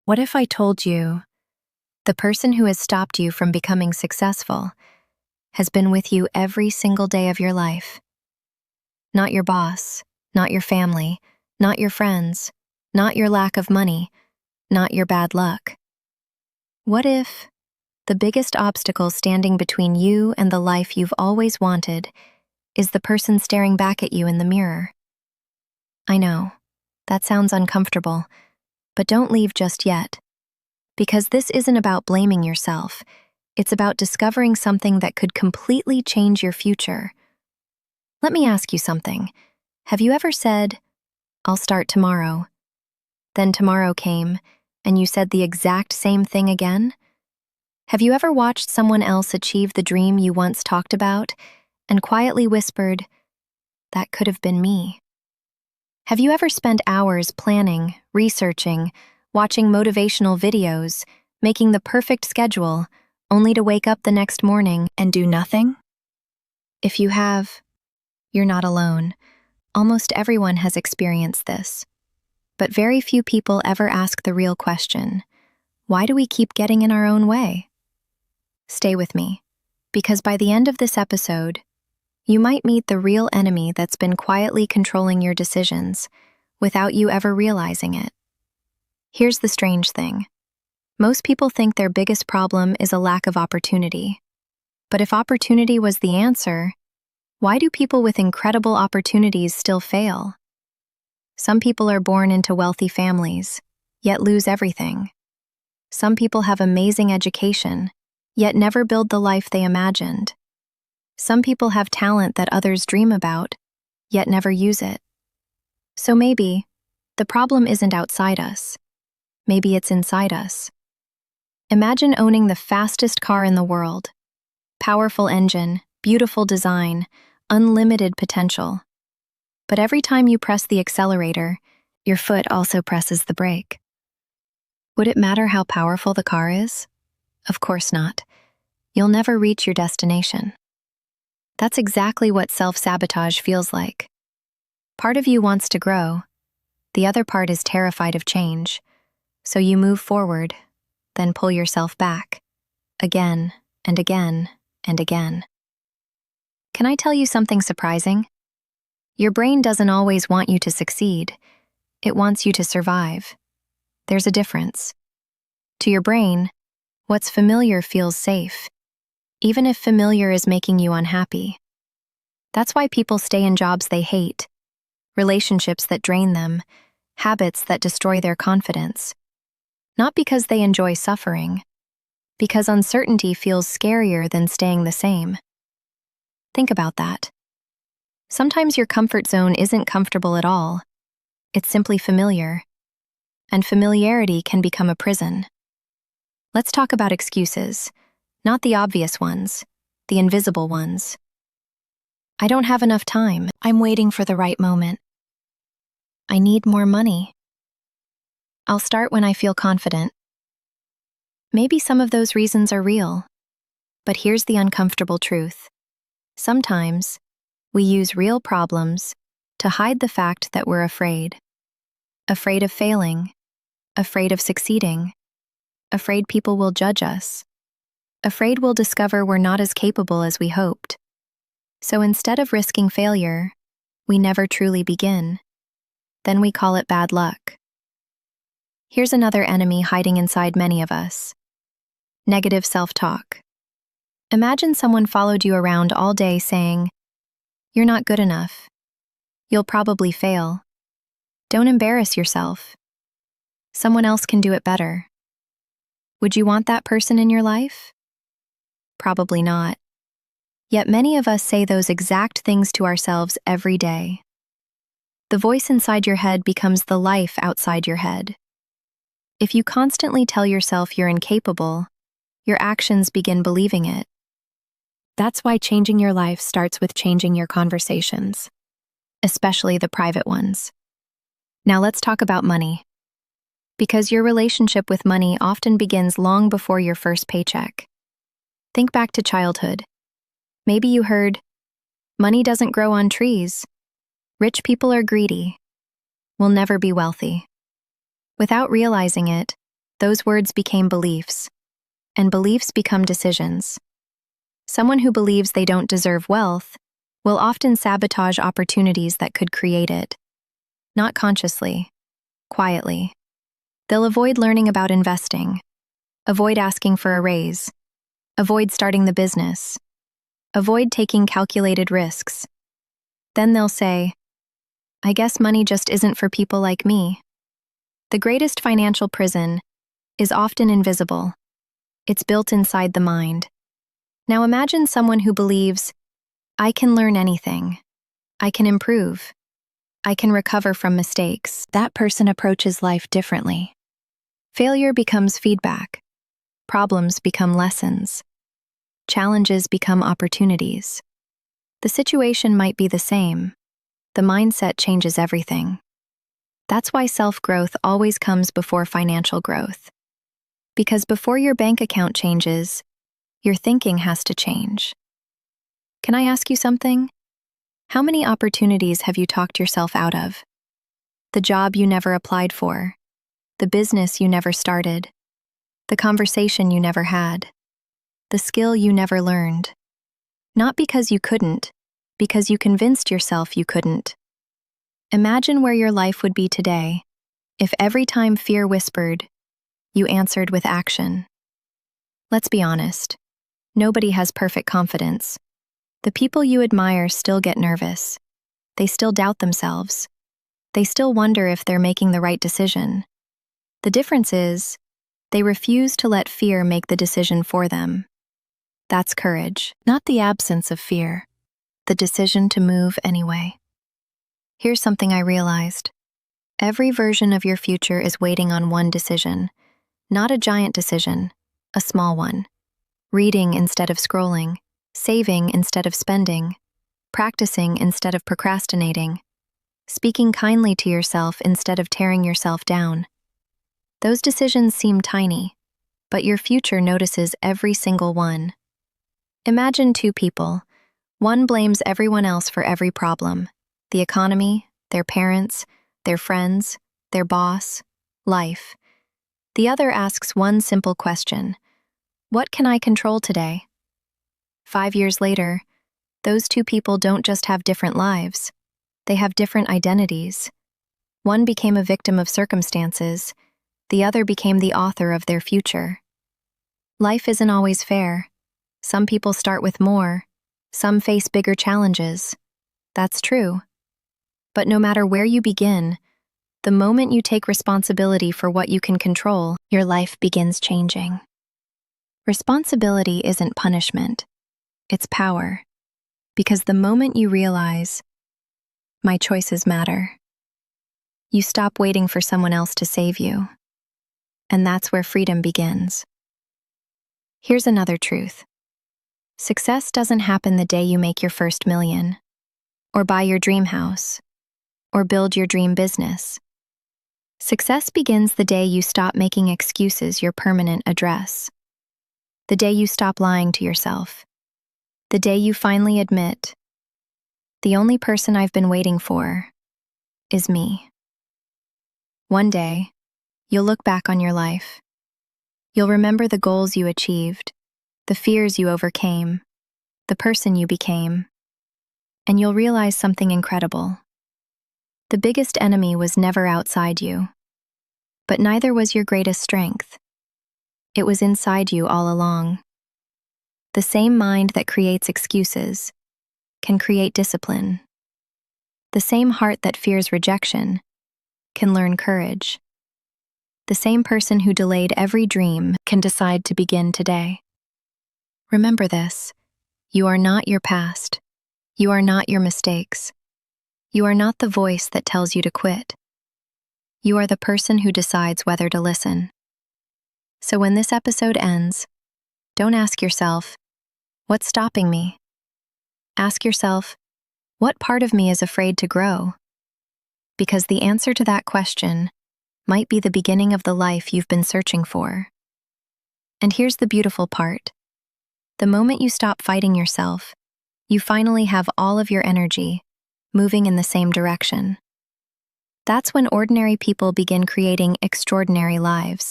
What if I told you the person who has stopped you from becoming successful has been with you every single day of your life? Not your boss, not your family, not your friends, not your lack of money, not your bad luck. What if the biggest obstacle standing between you and the life you've always wanted is the person staring back at you in the mirror? I know, that sounds uncomfortable, but don't leave just yet. Because this isn't about blaming yourself, it's about discovering something that could completely change your future. Let me ask you something. Have you ever said, "I'll start tomorrow"? Then tomorrow came, and you said the exact same thing again? Have you ever watched someone else achieve the dream you once talked about and quietly whispered, "That could have been me"? Have you ever spent hours planning, researching, watching motivational videos, making the perfect schedule, only to wake up the next morning and do nothing? If you have, you're not alone. Almost everyone has experienced this. But very few people ever ask the real question: why do we keep getting in our own way? Stay with me, because by the end of this episode, you might meet the real enemy that's been quietly controlling your decisions without you ever realizing it. Here's the strange thing. Most people think their biggest problem is a lack of opportunity. But if opportunity was the answer, why do people with incredible opportunities still fail? Some people are born into wealthy families, yet lose everything. Some people have amazing education, yet never build the life they imagined. Some people have talent that others dream about, yet never use it. So maybe the problem isn't outside us. Maybe it's inside us. Imagine owning the fastest car in the world. Powerful engine, beautiful design, unlimited potential. But every time you press the accelerator, your foot also presses the brake. Would it matter how powerful the car is? Of course not. You'll never reach your destination. That's exactly what self-sabotage feels like. Part of you wants to grow. The other part is terrified of change. So you move forward, then pull yourself back. Again and again and again. Can I tell you something surprising? Your brain doesn't always want you to succeed. It wants you to survive. There's a difference. To your brain, what's familiar feels safe, even if familiar is making you unhappy. That's why people stay in jobs they hate, relationships that drain them, habits that destroy their confidence. Not because they enjoy suffering, because uncertainty feels scarier than staying the same. Think about that. Sometimes your comfort zone isn't comfortable at all. It's simply familiar. And familiarity can become a prison. Let's talk about excuses, not the obvious ones, the invisible ones. I don't have enough time. I'm waiting for the right moment. I need more money. I'll start when I feel confident. Maybe some of those reasons are real, but here's the uncomfortable truth. Sometimes, we use real problems to hide the fact that we're afraid. Afraid of failing, afraid of succeeding, afraid people will judge us, afraid we'll discover we're not as capable as we hoped. So instead of risking failure, we never truly begin. Then we call it bad luck. Here's another enemy hiding inside many of us: negative self-talk. Imagine someone followed you around all day saying, "You're not good enough. You'll probably fail. Don't embarrass yourself. Someone else can do it better." Would you want that person in your life? Probably not. Yet many of us say those exact things to ourselves every day. The voice inside your head becomes the life outside your head. If you constantly tell yourself you're incapable, your actions begin believing it. That's why changing your life starts with changing your conversations, especially the private ones. Now let's talk about money. Because your relationship with money often begins long before your first paycheck. Think back to childhood. Maybe you heard, "Money doesn't grow on trees. Rich people are greedy. We'll never be wealthy." Without realizing it, Those words became beliefs, and beliefs become decisions. Someone who believes they don't deserve wealth will often sabotage opportunities that could create it. Not consciously, quietly. They'll avoid learning about investing, avoid asking for a raise, avoid starting the business, avoid taking calculated risks. Then they'll say, I guess money just isn't for people like me. The greatest financial prison is often invisible. It's built inside the mind. Now imagine someone who believes, I can learn anything. I can improve. I can recover from mistakes. That person approaches life differently. Failure becomes feedback. Problems become lessons. Challenges become opportunities. The situation might be the same. The mindset changes everything. That's why self-growth always comes before financial growth. Because before your bank account changes, your thinking has to change. Can I ask you something? How many opportunities have you talked yourself out of? The job you never applied for, the business you never started, the conversation you never had, the skill you never learned. Not because you couldn't, because you convinced yourself you couldn't. Imagine where your life would be today if every time fear whispered, you answered with action. Let's be honest. Nobody has perfect confidence. The people you admire still get nervous. They still doubt themselves. They still wonder if they're making the right decision. The difference is, they refuse to let fear make the decision for them. That's courage, not the absence of fear, the decision to move anyway. Here's something I realized. Every version of your future is waiting on one decision, not a giant decision, a small one. Reading instead of scrolling, saving instead of spending, practicing instead of procrastinating, speaking kindly to yourself instead of tearing yourself down. Those decisions seem tiny, but your future notices every single one. Imagine two people. One blames everyone else for every problem: the economy, their parents, their friends, their boss, life. The other asks one simple question: what can I control today? 5 years later, those two people don't just have different lives, they have different identities. One became a victim of circumstances, the other became the author of their future. Life isn't always fair. Some people start with more, some face bigger challenges. That's true. But no matter where you begin, the moment you take responsibility for what you can control, your life begins changing. Responsibility isn't punishment, it's power. Because the moment you realize, my choices matter, you stop waiting for someone else to save you. And that's where freedom begins. Here's another truth. Success doesn't happen the day you make your first million, or buy your dream house, or build your dream business. Success begins the day you stop making excuses your permanent address. The day you stop lying to yourself. The day you finally admit, the only person I've been waiting for is me. One day, you'll look back on your life. You'll remember the goals you achieved, the fears you overcame, the person you became, and you'll realize something incredible. The biggest enemy was never outside you, but neither was your greatest strength. It was inside you all along. The same mind that creates excuses can create discipline. The same heart that fears rejection can learn courage. The same person who delayed every dream can decide to begin today. Remember this: you are not your past. You are not your mistakes. You are not the voice that tells you to quit. You are the person who decides whether to listen. So when this episode ends, don't ask yourself, what's stopping me? Ask yourself, what part of me is afraid to grow? Because the answer to that question might be the beginning of the life you've been searching for. And here's the beautiful part. The moment you stop fighting yourself, you finally have all of your energy moving in the same direction. That's when ordinary people begin creating extraordinary lives.